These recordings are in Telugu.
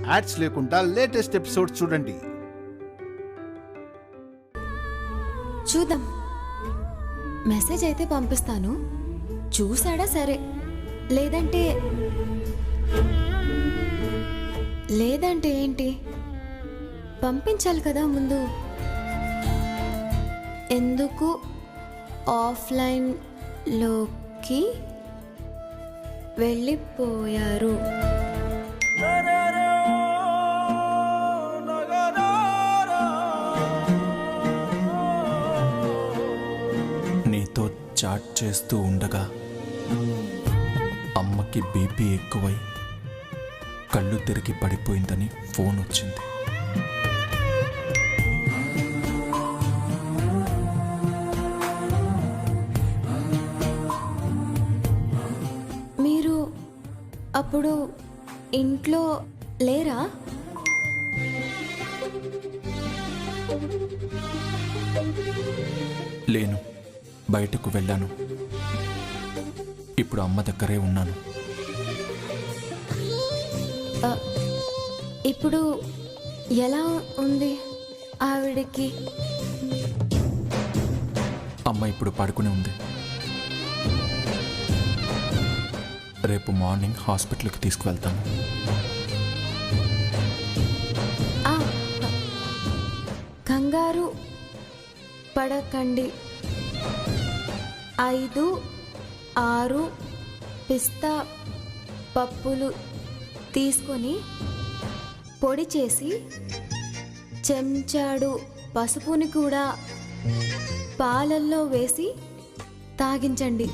యాడ్స్ లేకుండా లేటెస్ట్ ఎపిసోడ్స్ చూడండి. చూద్దాం. మెసేజ్ అయితే పంపిస్తాను, చూసాడా సరే. లేదంటే ఏంటి, పంపించాలి కదా ముందు. ఎందుకు ఆఫ్లైన్లోకి వెళ్ళిపోయారు? నీతో చాట్ చేస్తూ ఉండగా అమ్మకి బీపీ ఎక్కువై కళ్ళు తిరిగి పడిపోయిందని ఫోన్ వచ్చింది. మీరు అప్పుడు ఇంట్లో లేరా? లేను, బయటకు వెళ్ళాను. ఇప్పుడు అమ్మ దగ్గరే ఉన్నాను. ఇప్పుడు ఎలా ఉంది ఆవిడకి? అమ్మ ఇప్పుడు పడుకుని ఉంది. రేపు మార్నింగ్ హాస్పిటల్కి తీసుకువెళ్తాను. కంగారు పడకండి. 5-6 పిస్తా పప్పులు తీసుకొని పొడి చేసి చెంచాడు పసుపుని కూడా పాలల్లో వేసి తాగించండి.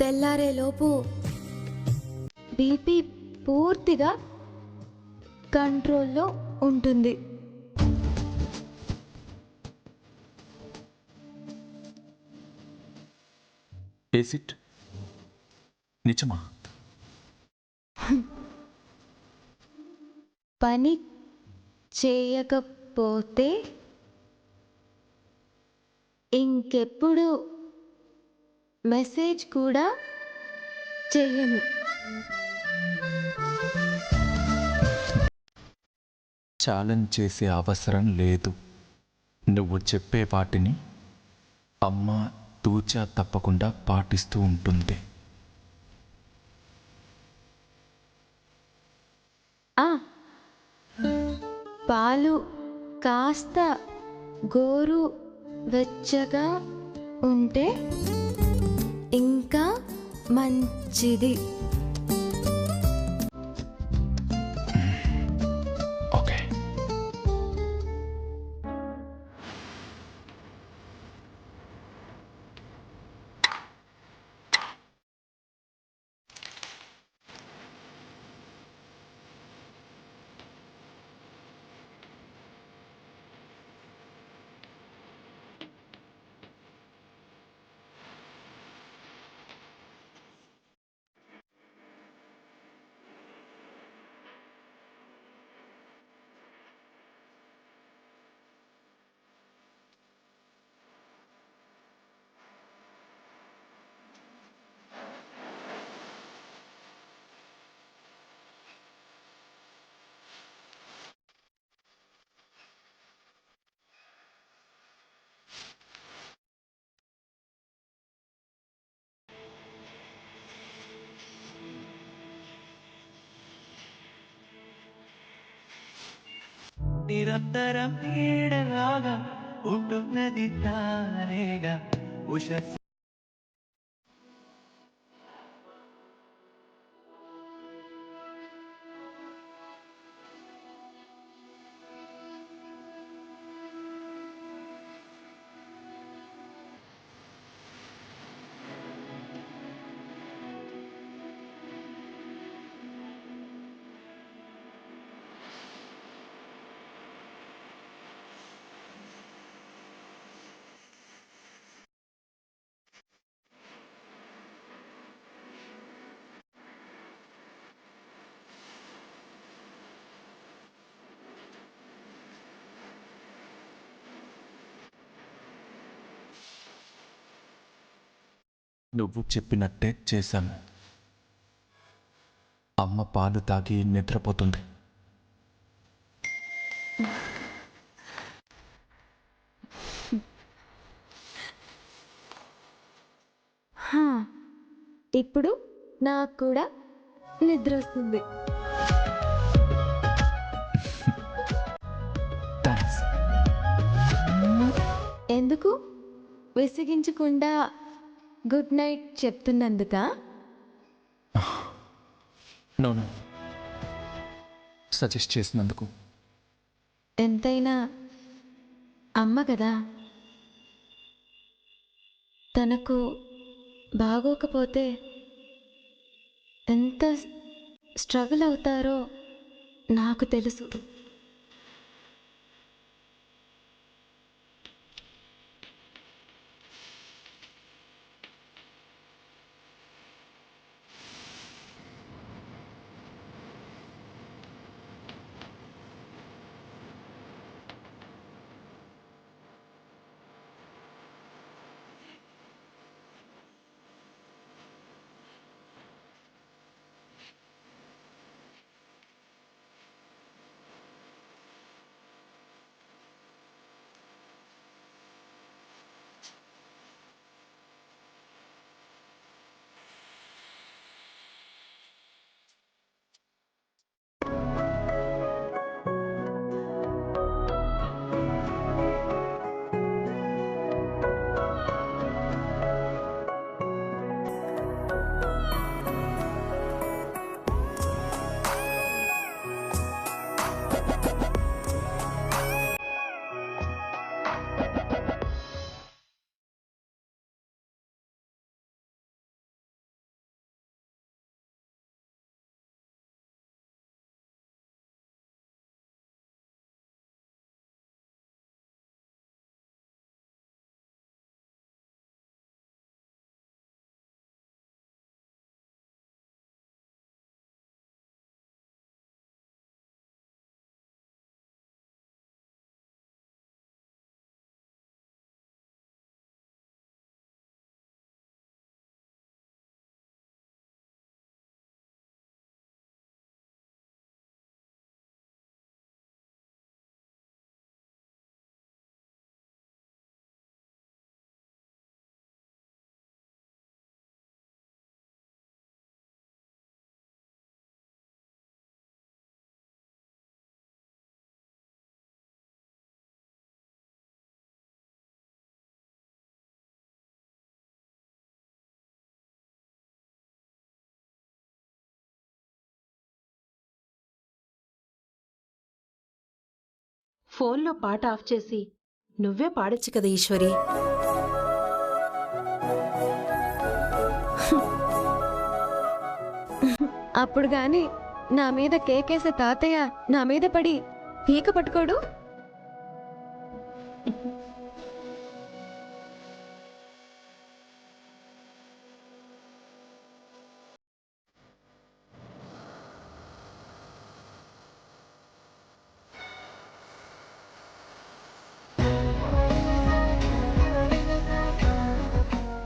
తెల్లారేలోపు బీపీ పూర్తిగా కంట్రోల్లో ఉంటుంది. ఈజ్ ఇట్ నిజమా? పని చేయకపోతే ఇంకెప్పుడు మెసేజ్ కూడా చేయను. ఛాలెంజ్ చేసే అవసరం లేదు. నువ్వు చెప్పే వాటిని అమ్మ తూచా తప్పకుండా పాటిస్తూ ఉంటుంది. పాలు కాస్త గోరు వెచ్చగా ఉంటే ఇంకా మంచిది. ఓకే. నిరంతరం నీడలాగా ఉంటున్నది తానేగా ఉష. నువ్వు చెప్పినట్టే చేశాను. అమ్మ పాలు తాగి నిద్రపోతుంది. హా, ఇప్పుడు నాకు కూడా నిద్ర వస్తుంది. థ్యాంక్స్. ఎందుకు విసిగించకుండా గుడ్ నైట్ చెప్తున్నందుక? నో సజెస్ట్ చేసినందుకు. ఎంతైనా అమ్మ కదా, తనకు బాగోకపోతే ఎంత స్ట్రగుల్ అవుతారో నాకు తెలుసు. ఫోన్లో పాట ఆఫ్ చేసి నువ్వే పాడొచ్చు కదా ఈశ్వరి. అప్పుడు గాని నా మీద కేకేసే తాతయ్య నా మీద పడి పీక పట్టుకోడు.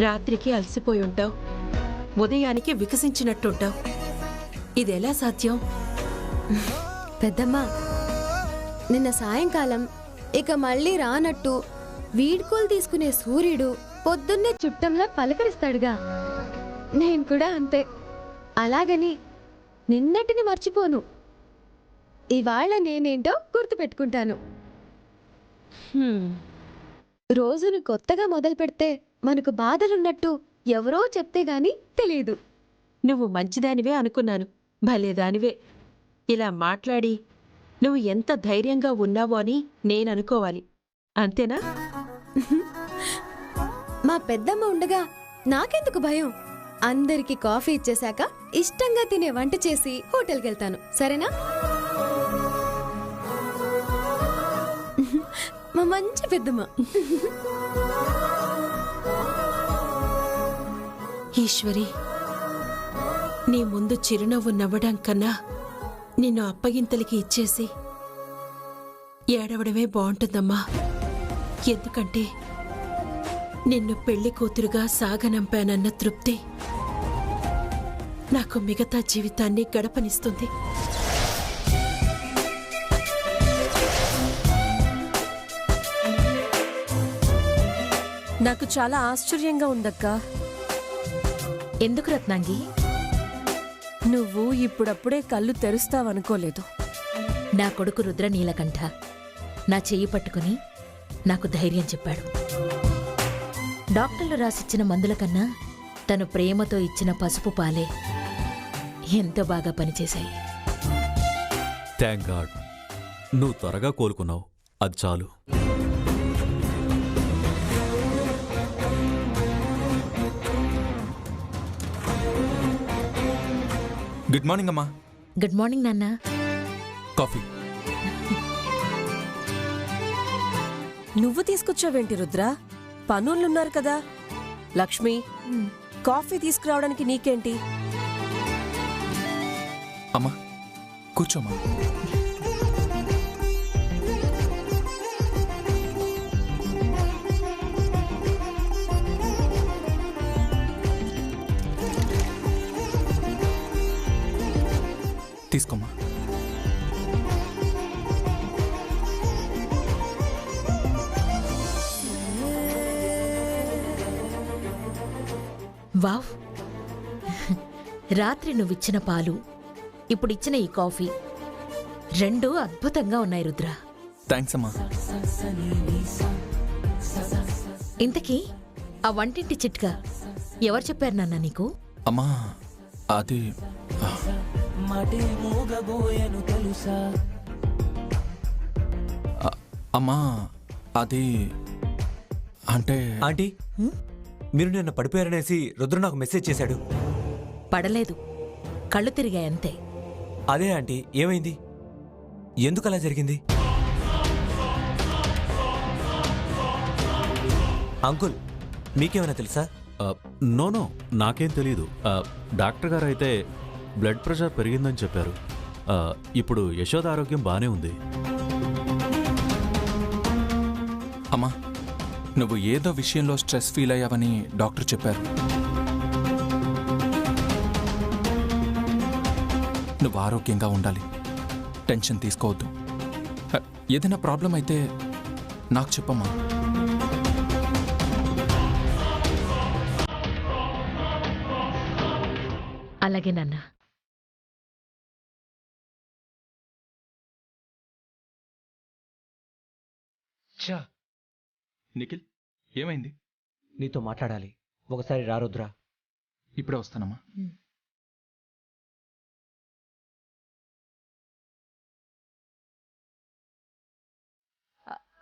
రాత్రికి అలసిపోయి ఉంటావు, ఉదయానికి వికసించినట్టుంటావు. ఇదెలా సాధ్యం? పెద్దమ్మ, నిన్న సాయంకాలం ఇక మళ్ళీ రానట్టు వీడ్కోలు తీసుకునే సూర్యుడు పొద్దున్నే చుట్టంలా పలకరిస్తాడుగా, నేను కూడా అంతే. అలాగని నిన్నటిని మర్చిపోను. ఇవాళ నేనేంటో గుర్తుపెట్టుకుంటాను. రోజును కొత్తగా మొదలు పెడితే మనకు బాధలున్నట్టు ఎవరో చెప్తే గాని తెలియదు. నువ్వు మంచిదానివే అనుకున్నాను. భలేదానివే. ఇలా మాట్లాడి నువ్వు ఎంత ధైర్యంగా ఉన్నావో అని నేననుకోవాలి. అంతేనా? మా పెద్దమ్మ ఉండగా నాకెందుకు భయం? అందరికి కాఫీ ఇచ్చేశాక ఇష్టంగా తినే వంట చేసి హోటల్కి వెళ్తాను. సరేనా? మా మంచి పెద్దమ్మ. ఈశ్వరి, నీ ముందు చిరునవ్వు నవ్వడం కన్నా నిన్ను అప్పగింతలకి ఇచ్చేసి ఏడవడమే బాగుంటుందమ్మా. ఎందుకంటే నిన్ను పెళ్లి కూతురుగా సాగనంపానన్న తృప్తి నాకు మిగతా జీవితాన్ని గడపనిస్తుంది. నాకు చాలా ఆశ్చర్యంగా ఉందక్కా. ఎందుకు రత్నాంగి? నువ్వు ఇప్పుడప్పుడే కళ్ళు తెరుస్తావనుకోలేదు. నా కొడుకు రుద్ర నీలకంఠ నా చెయ్యి పట్టుకుని నాకు ధైర్యం చెప్పాడు. డాక్టర్లు రాసిచ్చిన మందుల కన్నా తను ప్రేమతో ఇచ్చిన పసుపు పాలే ఎంతో బాగా పనిచేశాయి. థ్యాంక్ గాడ్, నువ్వు త్వరగా కోలుకున్నావు, అది చాలు. గుడ్ మార్నింగ్ అమ్మా. గుడ్ మార్నింగ్ నాన్న. కాఫీ. నువ్వు తీసుకొచ్చావేంటి రుద్ర? పనులున్నారు కదా. లక్ష్మి, కాఫీ తీసుకురావడానికి నీకేంటి? అమ్మా కూర్చోమ్మా. తీసుకోమ్మా. వావ్, రాత్రి నువ్విచ్చిన పాలు, ఇప్పుడిచ్చిన ఈ కాఫీ రెండూ అద్భుతంగా ఉన్నాయి రుద్ర. థ్యాంక్స్ అమ్మా. ఇంతకీ ఆ వంటింటి చిట్కా ఎవరు చెప్పారు నాన్న నీకు? అమ్మా అది అమ్మా అది అంటే ఆంటీ, మీరు నిన్న పడిపోయారనేసి రుద్ర నాకు మెసేజ్ చేశాడు. పడలేదు, కళ్ళు తిరిగాయంతే. అదే ఆంటీ, ఏమైంది? ఎందుకు అలా జరిగింది? అంకుల్, మీకేమైనా తెలుసా? నో, నాకేం తెలీదు. డాక్టర్ గారు అయితే బ్లడ్ ప్రెషర్ పెరిగిందని చెప్పారు. ఇప్పుడు యశోద ఆరోగ్యం బానే ఉంది. అమ్మా నువ్వు ఏదో విషయంలో స్ట్రెస్ ఫీల్ అయ్యావని డాక్టర్ చెప్పారు. నువ్వు ఆరోగ్యంగా ఉండాలి, టెన్షన్ తీసుకోవద్దు. ఏదైనా ప్రాబ్లం అయితే నాకు చెప్పమ్మా. అలాగే నాన్న. నిఖిల్, ఏమైంది? నీతో మాట్లాడాలి, ఒకసారి రా రుద్ర. ఇప్పుడే వస్తానమ్మా.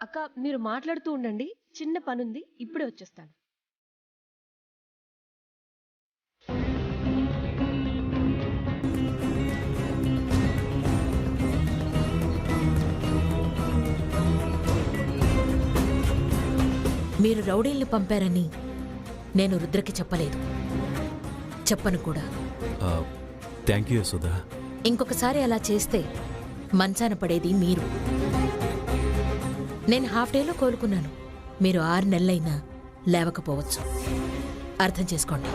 అక్క, మీరు మాట్లాడుతూ ఉండండి, చిన్న పనుంది, ఇప్పుడే వచ్చేస్తాను. మీరు రౌడీల్ని పంపారని నేను రుద్రకి చెప్పలేదు, చెప్పను కూడా. Thank you Yashoda. ఇంకొకసారి అలా చేస్తే మంచాన పడేది మీరు. నేను హాఫ్ డేలో కోలుకున్నాను, మీరు 6 నెలలైనా లేవకపోవచ్చు. అర్థం చేసుకోండి.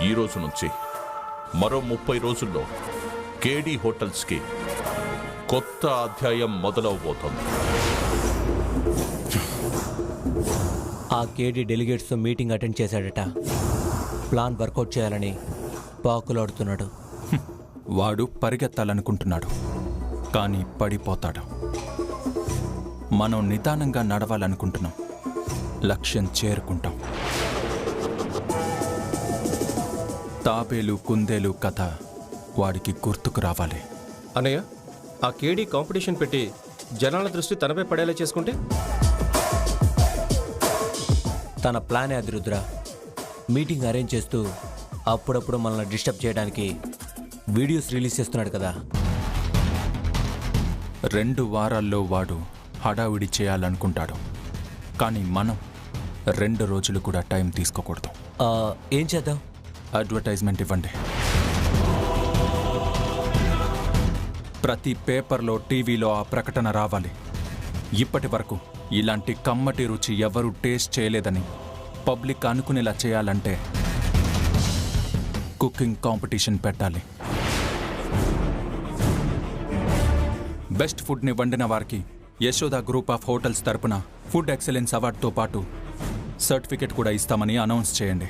ఈ రోజు నుంచి మరో 30 రోజుల్లో కేడీ హోటల్స్కి కొత్త అధ్యాయం మొదలవబోతోంది. ఆ కేడీ డెలిగేట్స్తో మీటింగ్ అటెండ్ చేశాడట. ప్లాన్ వర్కౌట్ చేయాలని పాకులాడుతున్నాడు. వాడు పరిగెత్తాలనుకుంటున్నాడు, కానీ పడిపోతాడు. మనం నిదానంగా నడవాలనుకుంటున్నాం, లక్ష్యం చేరుకుంటాం. తాబేలు కుందేలు కథ వాడికి గుర్తుకు రావాలి. అన్నయ్య, ఆ కేడీ కాంపిటీషన్ పెట్టి జనాల దృష్టి తనపై పడేలా చేసుకుంటే? తన ప్లానే అది రుద్ర. మీటింగ్ అరేంజ్ చేస్తూ అప్పుడప్పుడు మనల్ని డిస్టర్బ్ చేయడానికి వీడియోస్ రిలీజ్ చేస్తున్నాడు కదా. 2 వారాల్లో వాడు హడావిడి చేయాలనుకుంటాడు, కానీ మనం 2 రోజులు కూడా టైం తీసుకోకూడదు. ఏం చేద్దాం? అడ్వర్టైజ్మెంట్ ఇవ్వండి. ప్రతి పేపర్లో, టీవీలో ఆ ప్రకటన రావాలి. ఇప్పటి వరకు ఇలాంటి కమ్మటి రుచి ఎవరూ టేస్ట్ చేయలేదని పబ్లిక్ అనుకునేలా చేయాలంటే కుకింగ్ కాంపిటీషన్ పెట్టాలి. బెస్ట్ ఫుడ్ని వండిన వారికి యశోద గ్రూప్ ఆఫ్ హోటల్స్ తరపున ఫుడ్ ఎక్సలెన్స్ అవార్డుతో పాటు సర్టిఫికెట్ కూడా ఇస్తామని అనౌన్స్ చేయండి.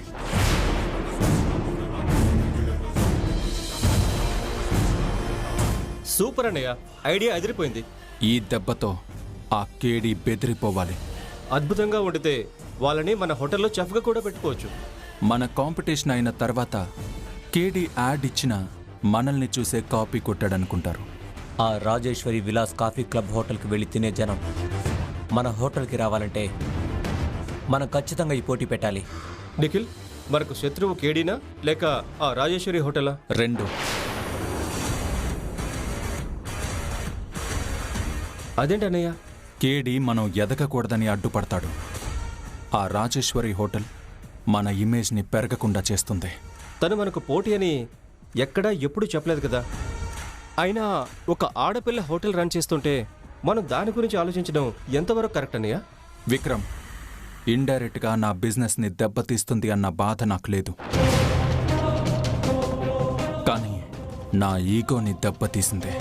సూపర్ అన్నయ్య, ఐడియా అదిరిపోయింది. ఈ దెబ్బతో ఆ కేడి బెదిరిపోవాలి. అద్భుతంగా వండితే వాళ్ళని మన హోటల్లో చెఫ్గా కూడా పెట్టుకోవచ్చు. మన కాంపిటీషన్ అయిన తర్వాత కేడి యాడ్ ఇచ్చిన మనల్ని చూసే కాపీ కొట్టాడనుకుంటారు. ఆ రాజేశ్వరి విలాస్ కాఫీ క్లబ్ హోటల్కి వెళ్ళి తినే జనం మన హోటల్కి రావాలంటే మనం ఖచ్చితంగా ఈ పోటీ పెట్టాలి. నిఖిల్, మనకు శత్రువు కేడీనా లేక ఆ రాజేశ్వరి హోటలా? 2. అదేంటి అన్నయ్య? కేడి మనం ఎదగకూడదని అడ్డుపడతాడు. ఆ రాజేశ్వరి హోటల్ మన ఇమేజ్ని పెరగకుండా చేస్తుంది. తను మనకు పోటీ అని ఎక్కడా ఎప్పుడు చెప్పలేదు కదా. అయినా ఒక ఆడపిల్ల హోటల్ రన్ చేస్తుంటే మనం దాని గురించి ఆలోచించడం ఎంతవరకు కరెక్ట్ అన్నయ్య? విక్రమ్, ఇండైరెక్ట్గా నా బిజినెస్ని దెబ్బతీస్తుంది అన్న బాధ నాకు లేదు. కానీ నా ఈగోని దెబ్బతీసిందే.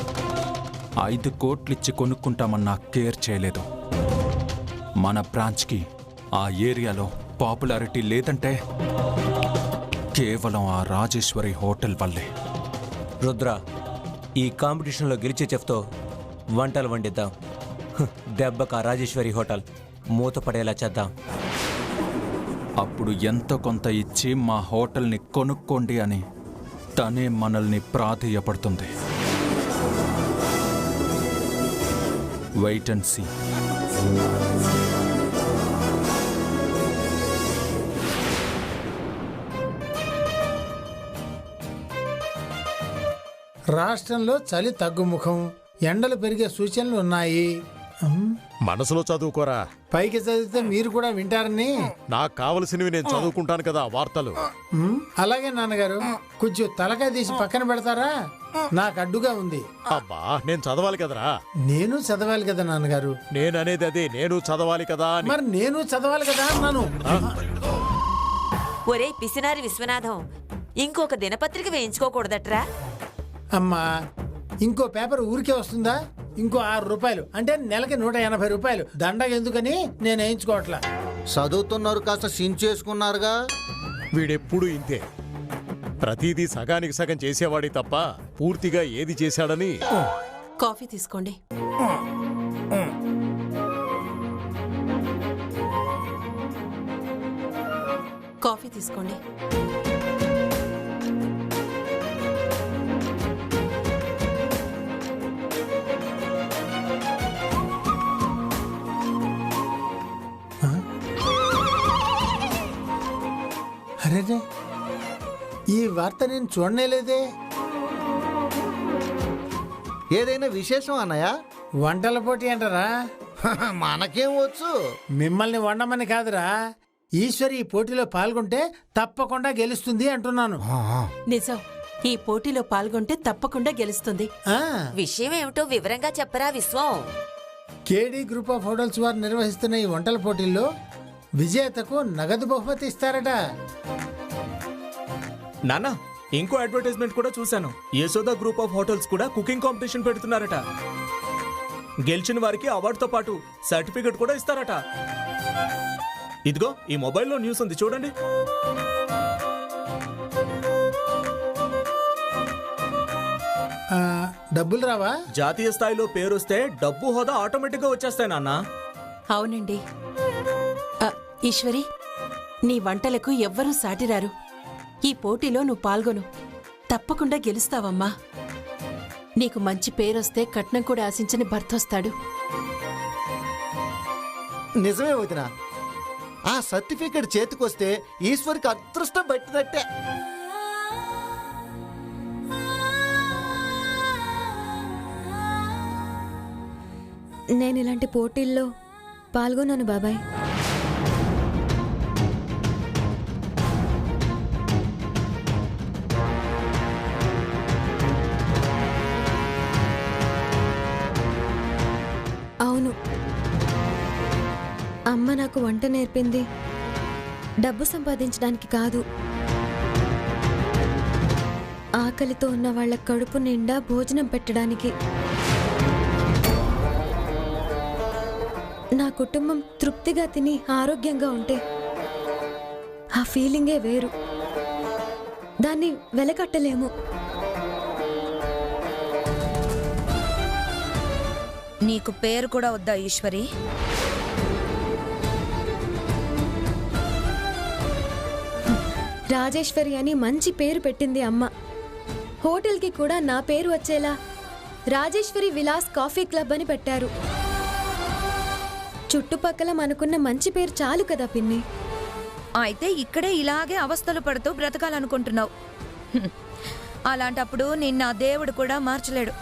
5 కోట్లిచ్చి కొనుక్కుంటామన్నా కేర్ చేయలేదు. మన బ్రాంచ్కి ఆ ఏరియాలో పాపులారిటీ లేదంటే కేవలం ఆ రాజేశ్వరి హోటల్ వల్లే. రుద్ర, ఈ కాంపిటీషన్లో గెలిచే చెఫ్తో వంటలు వండిద్దాం. దెబ్బకు ఆ రాజేశ్వరి హోటల్ మూతపడేలా చేద్దాం. అప్పుడు ఎంతో కొంత ఇచ్చి మా హోటల్ని కొనుక్కోండి అని తనే మనల్ని ప్రాధేయపడుతుంది. Wait and see. రాష్ట్రంలో చలి తగ్గుముఖం, ఎండలు పెరిగే సూచనలు ఉన్నాయి. మనసులో చదువుకోరా. పైకి చదివితే మీరు కూడా వింటారని. నాకు కావలసినవి నేను చదువుకుంటాను కదా వార్తలు. అలాగే నాన్నగారు, కొంచెం తలకాయ తీసి పక్కన పెడతారా? నాకు అడ్డుగా ఉంది. అబ్బా, నేను చదవాలి కదరా. నేను చదవాలి కదా నాన్నగారు. నేను అనేది అదే, నేను చదవాలి కదా అని. మరి నేను చదవాలి కదా అన్నాను. ఒరే పిసినారి విశ్వనాథం, ఇంకొక దినపత్రిక వేయించుకోకూడదట్రా? అమ్మా, ఇంకో పేపర్ ఊరికే వస్తుందా? ఇంకో 6 రూపాయలు అంటే నెలకి 180 రూపాయలు దండగ ఎందుకని నేను వేయించుకోవట్లా. చదువుతున్నారు, కాస్త సిన్ చేసుకున్నారుగా. వీడెప్పుడు ఇంతే, ప్రతిదీ సగానికి సగం చేసేవాడి తప్ప పూర్తిగా ఏది చేశాడని. కాఫీ తీసుకోండి. కాఫీ తీసుకోండి. అరే, ఈ వార్త నేను చూడనేలేదే. ఏదైనా విశేషం అన్నయ్య? వంటల పోటీ అంటారా? మనకేం వచ్చు. మిమ్మల్ని వండమని కాదురా, ఈశ్వరి ఈ పోటీలో పాల్గొంటే తప్పకుండా గెలుస్తుంది అంటున్నాను. నిజం, ఈ పోటీలో పాల్గొంటే తప్పకుండా గెలుస్తుంది. విషయం ఏమిటో వివరంగా చెప్పరా విశ్వం? కేడీ గ్రూప్ ఆఫ్ హోటల్స్ వారు నిర్వహిస్తున్న ఈ వంటల పోటీల్లో విజేతకు నగదు బహుమతి ఇస్తారట. నాన్న, ఇంకో అడ్వర్టైజ్మెంట్ కూడా చూశాను. యశోద గ్రూప్ ఆఫ్ హోటల్స్ కూడా కుకింగ్ కాంపిటీషన్ పెడుతున్నారట. గెలిచిన వారికి అవార్డుతో పాటు సర్టిఫికెట్ కూడా ఇస్తారట. ఇదిగో ఈ మొబైల్లో న్యూస్ ఉంది, చూడండి. డబ్బులు రావా? జాతీయ స్థాయిలో పేరొస్తే డబ్బు హోదా ఆటోమేటిక్ గా వచ్చేస్తాయి నాన్న. అవునండి. ఈశ్వరి, నీ వంటలకు ఎవ్వరూ సాటిరారు. ఈ పోటీలో నువ్వు పాల్గొను, తప్పకుండా గెలుస్తావమ్మా. నీకు మంచి పేరొస్తే కట్నం కూడా ఆశించని భర్త వస్తాడు. నిజమే వదిన, ఆ సర్టిఫికెట్ చేతికొస్తే ఈశ్వరికి అదృష్టం పట్టినట్టే. నేను ఇలాంటి పోటీల్లో పాల్గొన్నాను బాబాయ్. అమ్మ నాకు వంట నేర్పింది డబ్బు సంపాదించడానికి కాదు, ఆకలితో ఉన్న వాళ్ళ కడుపు నిండా భోజనం పెట్టడానికి. నా కుటుంబం తృప్తిగా తిని ఆరోగ్యంగా ఉంటే ఆ ఫీలింగే వేరు, దాన్ని వెలకట్టలేము. నీకు పేరు కూడా వద్దా ఈశ్వరి? రాజేశ్వరి అని మంచి పేరు పెట్టింది అమ్మ. హోటల్కి కూడా నా పేరు వచ్చేలా రాజేశ్వరి విలాస్ కాఫీ క్లబ్ అని పెట్టారు. చుట్టుపక్కల మనకున్న మంచి పేరు చాలు కదా పిన్ని. అయితే ఇక్కడే ఇలాగే అవస్థలు పడుతూ బ్రతకాలనుకుంటున్నావు. అలాంటప్పుడు నిన్న దేవుడు కూడా మార్చలేడు.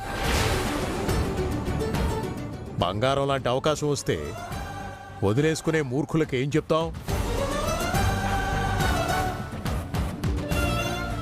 బంగారం లాంటి అవకాశం వస్తే వదిలేసుకునే మూర్ఖులకు ఏం చెప్తాం?